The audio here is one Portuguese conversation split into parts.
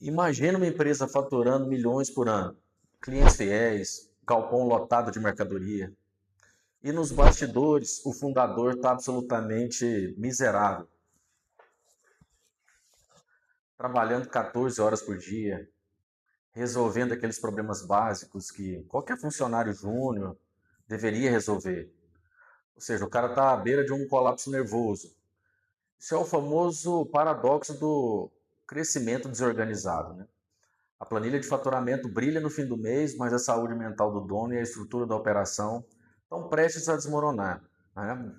Imagina uma empresa faturando milhões por ano, clientes fiéis, galpão lotado de mercadoria. E nos bastidores, o fundador está absolutamente miserável, trabalhando 14 horas por dia, resolvendo aqueles problemas básicos que qualquer funcionário júnior deveria resolver. Ou seja, o cara está à beira de um colapso nervoso. Isso é o famoso paradoxo do crescimento desorganizado, né? A planilha de faturamento brilha no fim do mês, mas a saúde mental do dono e a estrutura da operação estão prestes a desmoronar, né?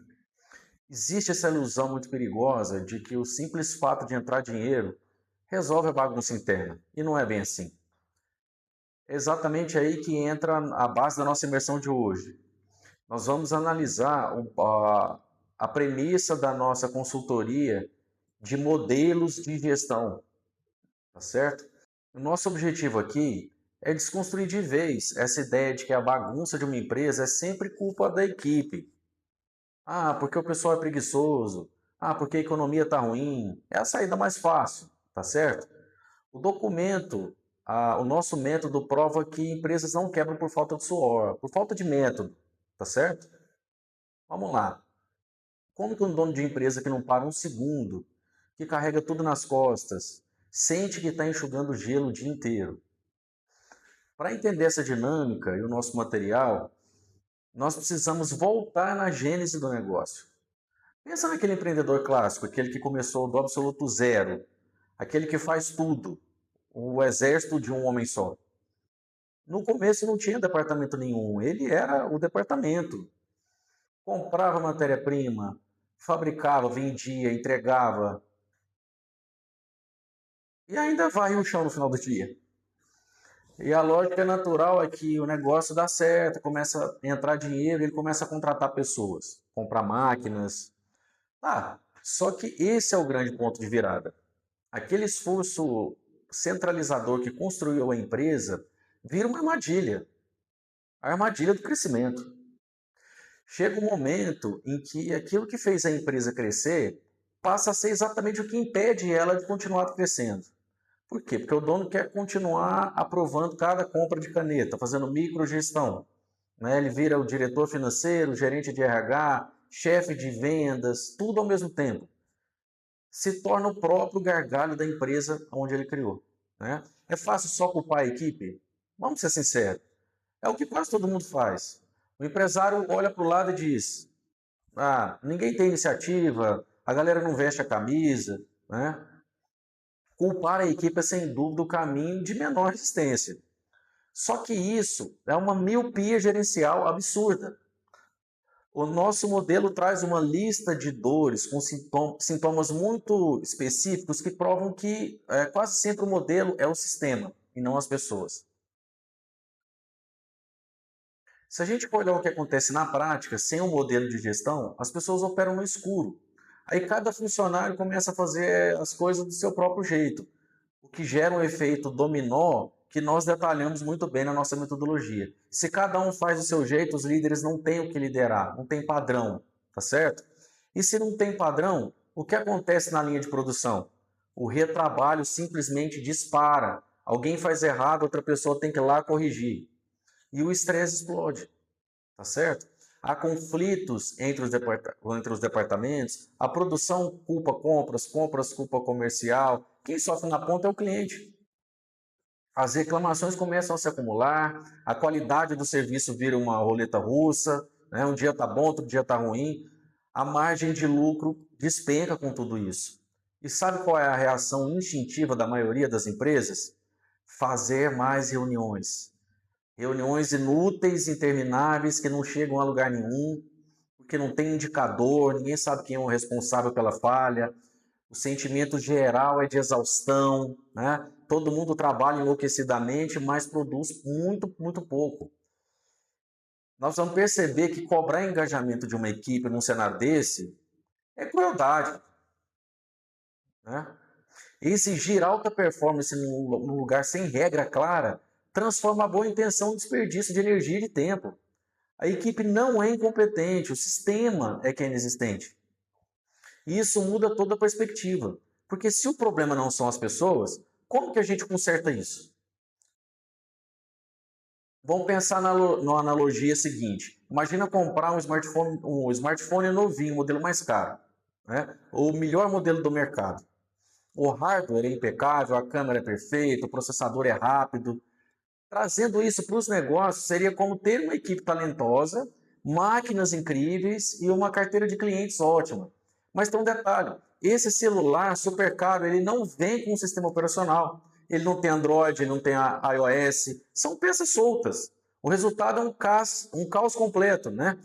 Existe essa ilusão muito perigosa de que o simples fato de entrar dinheiro resolve a bagunça interna. E não é bem assim. É exatamente aí que entra a base da nossa imersão de hoje. Nós vamos analisar a premissa da nossa consultoria de modelos de gestão, tá certo? O nosso objetivo aqui é desconstruir de vez essa ideia de que a bagunça de uma empresa é sempre culpa da equipe. Ah, porque o pessoal é preguiçoso. Ah, porque a economia está ruim. É a saída mais fácil, tá certo? O documento, o nosso método prova que empresas não quebram por falta de suor, por falta de método, tá certo? Vamos lá. Como que um dono de empresa que não para um segundo, que carrega tudo nas costas, sente que está enxugando gelo o dia inteiro? Para entender essa dinâmica e o nosso material, nós precisamos voltar na gênese do negócio. Pensa naquele empreendedor clássico, aquele que começou do absoluto zero, aquele que faz tudo, o exército de um homem só. No começo não tinha departamento nenhum, ele era o departamento. Comprava matéria-prima, fabricava, vendia, entregava e ainda vai o chão no final do dia. E a lógica natural é que o negócio dá certo, começa a entrar dinheiro, ele começa a contratar pessoas, comprar máquinas. Só que esse é o grande ponto de virada. Aquele esforço centralizador que construiu a empresa vira uma armadilha, a armadilha do crescimento. Chega um momento em que aquilo que fez a empresa crescer passa a ser exatamente o que impede ela de continuar crescendo. Por quê? Porque o dono quer continuar aprovando cada compra de caneta, fazendo microgestão, né? Ele vira o diretor financeiro, gerente de RH, chefe de vendas, tudo ao mesmo tempo. Se torna o próprio gargalho da empresa onde ele criou, né? É fácil só culpar a equipe? Vamos ser sinceros. É o que quase todo mundo faz. O empresário olha para o lado e diz: ninguém tem iniciativa, a galera não veste a camisa, né? Culpar a equipe é sem dúvida o caminho de menor resistência. Só que isso é uma miopia gerencial absurda. O nosso modelo traz uma lista de dores com sintomas muito específicos que provam que quase sempre o modelo é o sistema e não as pessoas. Se a gente for olhar o que acontece na prática, sem um modelo de gestão, as pessoas operam no escuro. Aí cada funcionário começa a fazer as coisas do seu próprio jeito, o que gera um efeito dominó que nós detalhamos muito bem na nossa metodologia. Se cada um faz do seu jeito, os líderes não têm o que liderar, não tem padrão, tá certo? E se não tem padrão, o que acontece na linha de produção? O retrabalho simplesmente dispara. Alguém faz errado, outra pessoa tem que ir lá corrigir. E o estresse explode, tá certo? Há conflitos entre os departamentos, a produção culpa compras, compras culpa comercial, quem sofre na ponta é o cliente. As reclamações começam a se acumular, a qualidade do serviço vira uma roleta russa, né? Um dia está bom, outro dia está ruim, a margem de lucro despenca com tudo isso. E sabe qual é a reação instintiva da maioria das empresas? Fazer mais reuniões. Reuniões inúteis, intermináveis, que não chegam a lugar nenhum, porque não tem indicador, ninguém sabe quem é o responsável pela falha, o sentimento geral é de exaustão, né? Todo mundo trabalha enlouquecidamente, mas produz muito, muito pouco. Nós vamos perceber que cobrar engajamento de uma equipe num cenário desse é crueldade, né? Exigir alta performance num lugar sem regra clara transforma a boa intenção em desperdício de energia e de tempo. A equipe não é incompetente, o sistema é que é inexistente. E isso muda toda a perspectiva. Porque se o problema não são as pessoas, como que a gente conserta isso? Vamos pensar na analogia seguinte. Imagina comprar um smartphone novinho, modelo mais caro, né? O melhor modelo do mercado. O hardware é impecável, a câmera é perfeita, o processador é rápido. Trazendo isso para os negócios, seria como ter uma equipe talentosa, máquinas incríveis e uma carteira de clientes ótima. Mas tem um detalhe, esse celular super caro, ele não vem com um sistema operacional. Ele não tem Android, ele não tem iOS, são peças soltas. O resultado é um caos completo, né?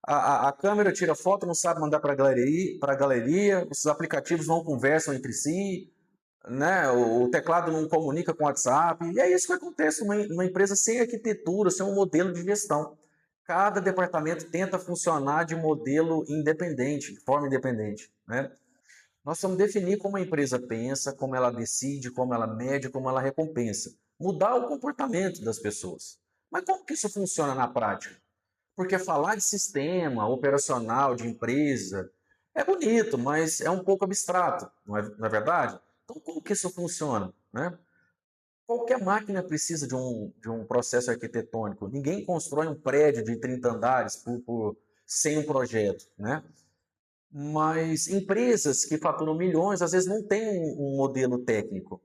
A câmera tira foto, não sabe mandar para a galeria, os aplicativos não conversam entre si, né? O teclado não comunica com o WhatsApp. E é isso que acontece numa empresa sem arquitetura, sem um modelo de gestão. Cada departamento tenta funcionar de modelo independente, de forma independente, né? Nós vamos definir como a empresa pensa, como ela decide, como ela mede, como ela recompensa. Mudar o comportamento das pessoas. Mas como que isso funciona na prática? Porque falar de sistema operacional, de empresa, é bonito, mas é um pouco abstrato, não é verdade? Então, como que isso funciona, né? Qualquer máquina precisa de um processo arquitetônico. Ninguém constrói um prédio de 30 andares sem um projeto, né? Mas empresas que faturam milhões, às vezes não têm um modelo técnico.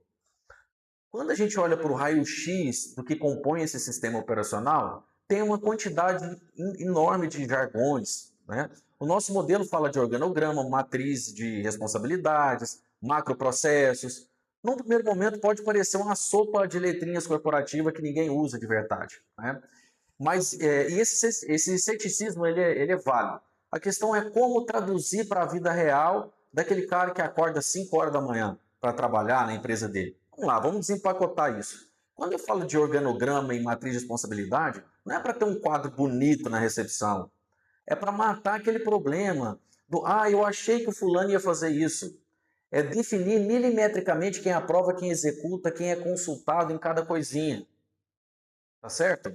Quando a gente olha para o raio-x do que compõe esse sistema operacional, tem uma quantidade enorme de jargões, né? O nosso modelo fala de organograma, matriz de responsabilidades, macroprocessos. Num primeiro momento pode parecer uma sopa de letrinhas corporativa que ninguém usa de verdade, né? Mas e esse ceticismo ele é válido. A questão é como traduzir para a vida real daquele cara que acorda às 5 horas da manhã para trabalhar na empresa dele. Vamos lá, vamos desempacotar isso. Quando eu falo de organograma e matriz de responsabilidade, não é para ter um quadro bonito na recepção. É para matar aquele problema do, eu achei que o fulano ia fazer isso. É definir milimetricamente quem aprova, quem executa, quem é consultado em cada coisinha. Tá certo?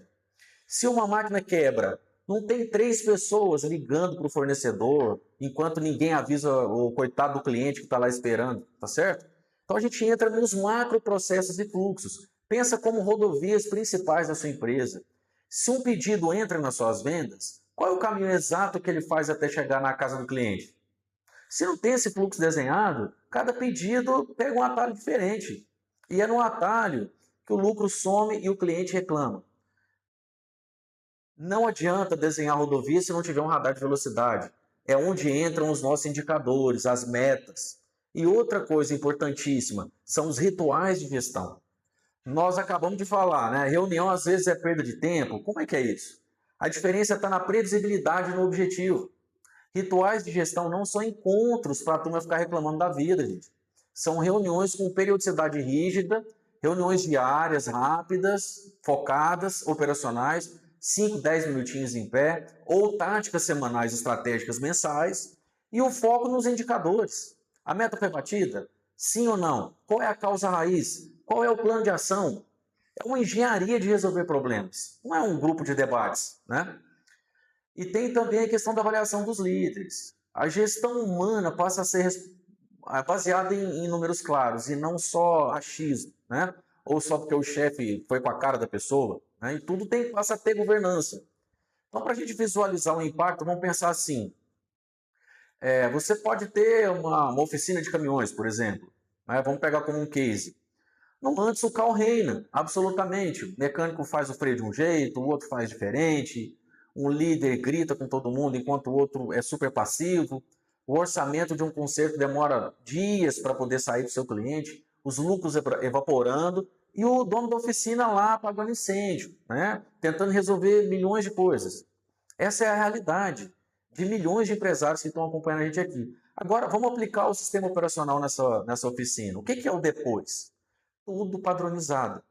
Se uma máquina quebra, não tem 3 pessoas ligando para o fornecedor enquanto ninguém avisa o coitado do cliente que está lá esperando, tá certo? Então a gente entra nos macroprocessos e fluxos. Pensa como rodovias principais da sua empresa. Se um pedido entra nas suas vendas, qual é o caminho exato que ele faz até chegar na casa do cliente? Se não tem esse fluxo desenhado, cada pedido pega um atalho diferente. E é no atalho que o lucro some e o cliente reclama. Não adianta desenhar rodovia se não tiver um radar de velocidade. É onde entram os nossos indicadores, as metas. E outra coisa importantíssima são os rituais de gestão. Nós acabamos de falar, né? Reunião às vezes é perda de tempo. Como é que é isso? A diferença está na previsibilidade no objetivo. Rituais de gestão não são encontros para a turma ficar reclamando da vida, gente. São reuniões com periodicidade rígida, reuniões diárias, rápidas, focadas, operacionais, 5, 10 minutinhos em pé, ou táticas semanais estratégicas mensais, e o foco nos indicadores. A meta foi batida? Sim ou não? Qual é a causa raiz? Qual é o plano de ação? É uma engenharia de resolver problemas, não é um grupo de debates, né? E tem também a questão da avaliação dos líderes. A gestão humana passa a ser baseada em números claros e não só achismo, né? Ou só porque o chefe foi com a cara da pessoa, né? E tudo passa a ter governança. Então, para a gente visualizar o impacto, vamos pensar assim: você pode ter uma oficina de caminhões, por exemplo, né? Vamos pegar como um case. No antes o carro reina, absolutamente. O mecânico faz o freio de um jeito, o outro faz diferente. Um líder grita com todo mundo, enquanto o outro é super passivo. O orçamento de um conserto demora dias para poder sair do seu cliente. Os lucros evaporando. E o dono da oficina lá apagando incêndio, né? Tentando resolver milhões de coisas. Essa é a realidade de milhões de empresários que estão acompanhando a gente aqui. Agora, vamos aplicar o sistema operacional nessa oficina. O que é o depois? Tudo padronizado.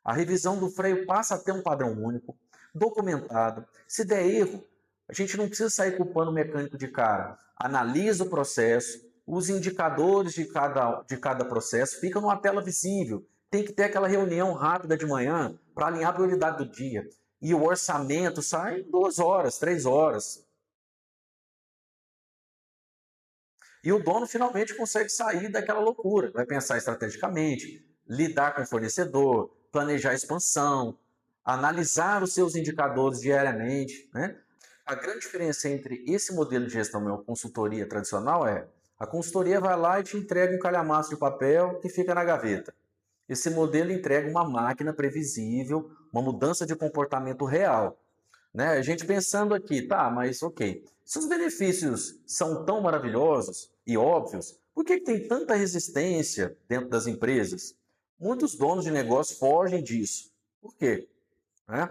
A revisão do freio passa a ter um padrão único, documentado. Se der erro, a gente não precisa sair culpando o mecânico de cara. Analisa o processo, os indicadores de cada processo ficam numa tela visível. Tem que ter aquela reunião rápida de manhã para alinhar a prioridade do dia. E o orçamento sai em 2 horas, 3 horas. E o dono finalmente consegue sair daquela loucura. Vai pensar estrategicamente, lidar com o fornecedor, planejar a expansão, analisar os seus indicadores diariamente, né? A grande diferença entre esse modelo de gestão e uma consultoria tradicional é a consultoria vai lá e te entrega um calhamaço de papel que fica na gaveta. Esse modelo entrega uma máquina previsível, uma mudança de comportamento real. Né? A gente pensando aqui, tá, mas ok, se os benefícios são tão maravilhosos e óbvios, por que tem tanta resistência dentro das empresas? Muitos donos de negócio fogem disso. Por quê? Né?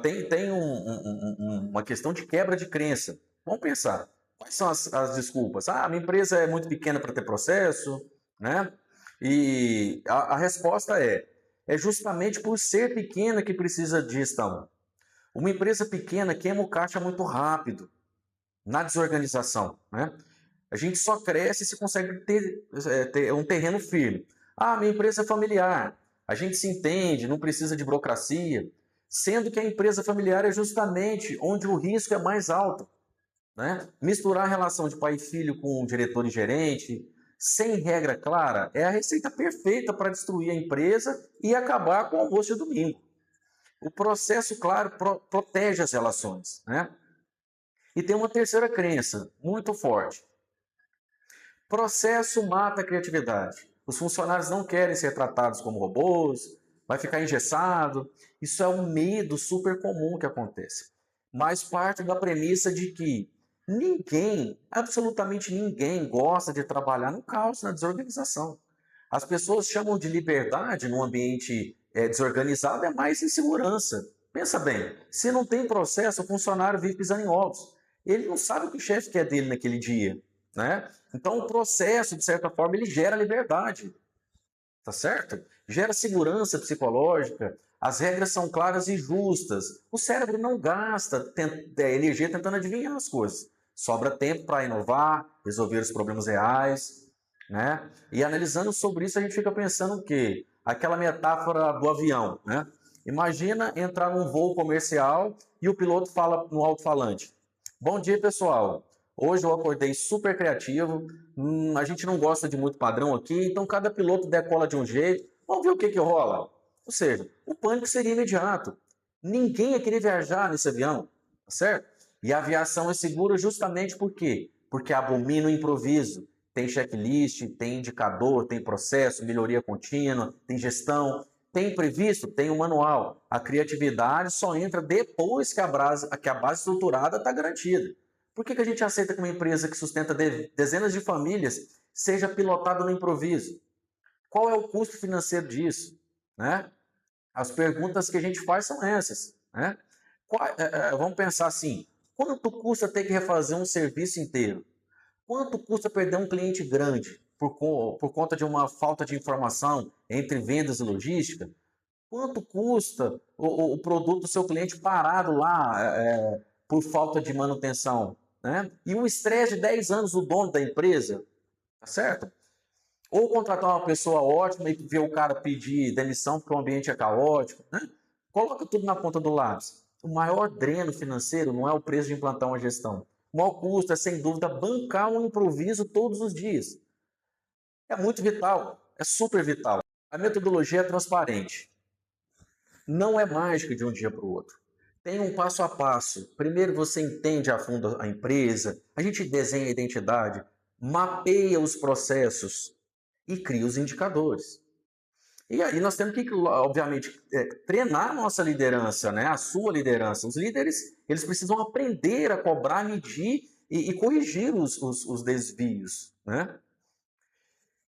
Tem uma questão de quebra de crença. Vamos pensar. Quais são as desculpas? Ah, minha empresa é muito pequena para ter processo, né? E a resposta é justamente por ser pequena que precisa de gestão. Uma empresa pequena queima o caixa muito rápido na desorganização, né? A gente só cresce se consegue ter um terreno firme. Ah, minha empresa é familiar. A gente se entende, não precisa de burocracia. Sendo que a empresa familiar é justamente onde o risco é mais alto. Né? Misturar a relação de pai e filho com diretor e gerente, sem regra clara, é a receita perfeita para destruir a empresa e acabar com o almoço de domingo. O processo, claro, protege as relações. Né? E tem uma terceira crença, muito forte. Processo mata a criatividade. Os funcionários não querem ser tratados como robôs, vai ficar engessado. Isso é um medo super comum que acontece. Mas parte da premissa de que ninguém, absolutamente ninguém, gosta de trabalhar no caos, na desorganização. As pessoas chamam de liberdade num ambiente desorganizado, é mais insegurança. Pensa bem, se não tem processo, o funcionário vive pisando em ovos. Ele não sabe o que o chefe quer dele naquele dia. Né? Então, o processo, de certa forma, ele gera liberdade, tá certo? Gera segurança psicológica, as regras são claras e justas. O cérebro não gasta energia tentando adivinhar as coisas. Sobra tempo para inovar, resolver os problemas reais, né? E analisando sobre isso, a gente fica pensando o quê? Aquela metáfora do avião, né? Imagina entrar num voo comercial e o piloto fala no alto-falante: Bom dia, pessoal. Hoje eu acordei super criativo. A gente não gosta de muito padrão aqui, então cada piloto decola de um jeito. Vamos ver o que rola. Ou seja, o pânico seria imediato. Ninguém ia querer viajar nesse avião, tá certo? E a aviação é segura justamente por quê? Porque abomina o improviso. Tem checklist, tem indicador, tem processo, melhoria contínua, tem gestão, tem previsto, tem um manual. A criatividade só entra depois que a base estruturada está garantida. Por que a gente aceita que uma empresa que sustenta dezenas de famílias seja pilotada no improviso? Qual é o custo financeiro disso? Né? As perguntas que a gente faz são essas. Né? Vamos pensar assim, quanto custa ter que refazer um serviço inteiro? Quanto custa perder um cliente grande por conta de uma falta de informação entre vendas e logística? Quanto custa o produto do seu cliente parado lá por falta de manutenção? Né? E um estresse de 10 anos do dono da empresa, tá certo? Ou contratar uma pessoa ótima e ver o cara pedir demissão porque o ambiente é caótico. Né? Coloca tudo na ponta do lápis. O maior dreno financeiro não é o preço de implantar uma gestão. O maior custo é, sem dúvida, bancar um improviso todos os dias. É muito vital, é super vital. A metodologia é transparente. Não é mágica de um dia para o outro. Tem um passo a passo. Primeiro você entende a fundo a empresa, a gente desenha a identidade, mapeia os processos e cria os indicadores. E aí nós temos que, obviamente, treinar a nossa liderança, né? A sua liderança. Os líderes, eles precisam aprender a cobrar, medir e corrigir os desvios, né?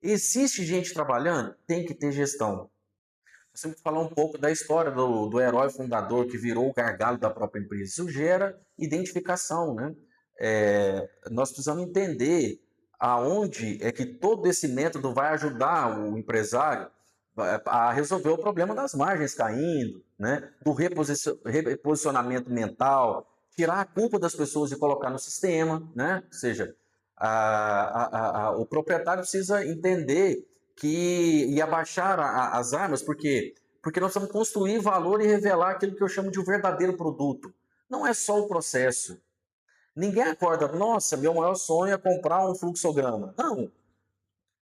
Existe gente trabalhando? Tem que ter gestão. Nós temos que falar um pouco da história do herói fundador que virou o gargalo da própria empresa. Isso gera identificação, né? Nós precisamos entender aonde é que todo esse método vai ajudar o empresário a resolver o problema das margens caindo, né? Do reposicionamento mental, tirar a culpa das pessoas e colocar no sistema, né? Ou seja, o proprietário precisa entender e abaixar as armas, porque nós precisamos construir valor e revelar aquilo que eu chamo de um verdadeiro produto. Não é só o processo. Ninguém acorda, nossa, meu maior sonho é comprar um fluxograma. Não.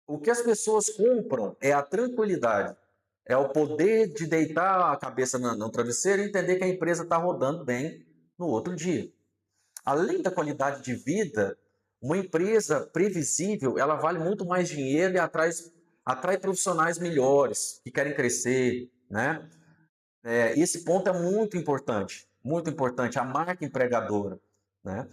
O que as pessoas compram é a tranquilidade, é o poder de deitar a cabeça no travesseiro e entender que a empresa está rodando bem no outro dia. Além da qualidade de vida, uma empresa previsível, ela vale muito mais dinheiro e atrai profissionais melhores, que querem crescer, né? Esse ponto é muito importante, a marca empregadora, né?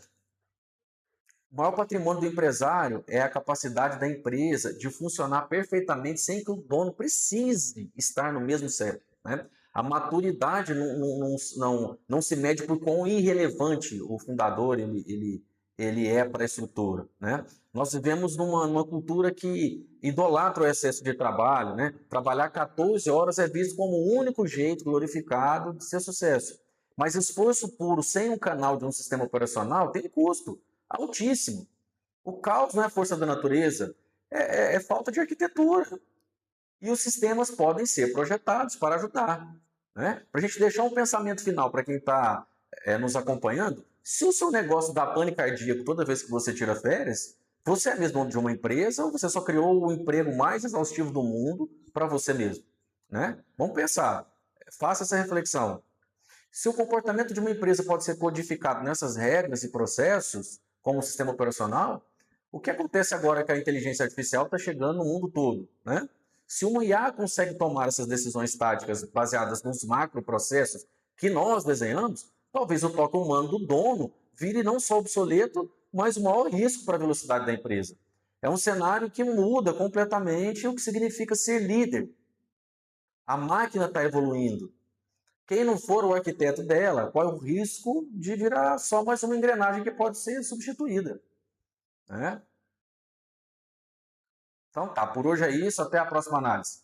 O maior patrimônio do empresário é a capacidade da empresa de funcionar perfeitamente sem que o dono precise estar no mesmo século, né? A maturidade não se mede por quão irrelevante o fundador ele é para a estrutura, né? Nós vivemos numa cultura que idolatra o excesso de trabalho, né? Trabalhar 14 horas é visto como o único jeito glorificado de ser sucesso. Mas esforço puro sem um canal de um sistema operacional tem custo altíssimo. O caos não é força da natureza, é falta de arquitetura. E os sistemas podem ser projetados para ajudar. Né? Para a gente deixar um pensamento final para quem está nos acompanhando, se o seu negócio dá pane cardíaco toda vez que você tira férias, você é mesmo dono de uma empresa ou você só criou o emprego mais exaustivo do mundo para você mesmo? Né? Vamos pensar, faça essa reflexão. Se o comportamento de uma empresa pode ser codificado nessas regras e processos, como o sistema operacional, o que acontece agora que a inteligência artificial está chegando no mundo todo, né? Se uma IA consegue tomar essas decisões táticas baseadas nos macroprocessos que nós desenhamos, talvez o toque humano do dono vire não só obsoleto, mas o maior risco para a velocidade da empresa. É um cenário que muda completamente o que significa ser líder. A máquina está evoluindo. Quem não for o arquiteto dela, qual é o risco de virar só mais uma engrenagem que pode ser substituída? Né? Então tá, por hoje é isso, até a próxima análise.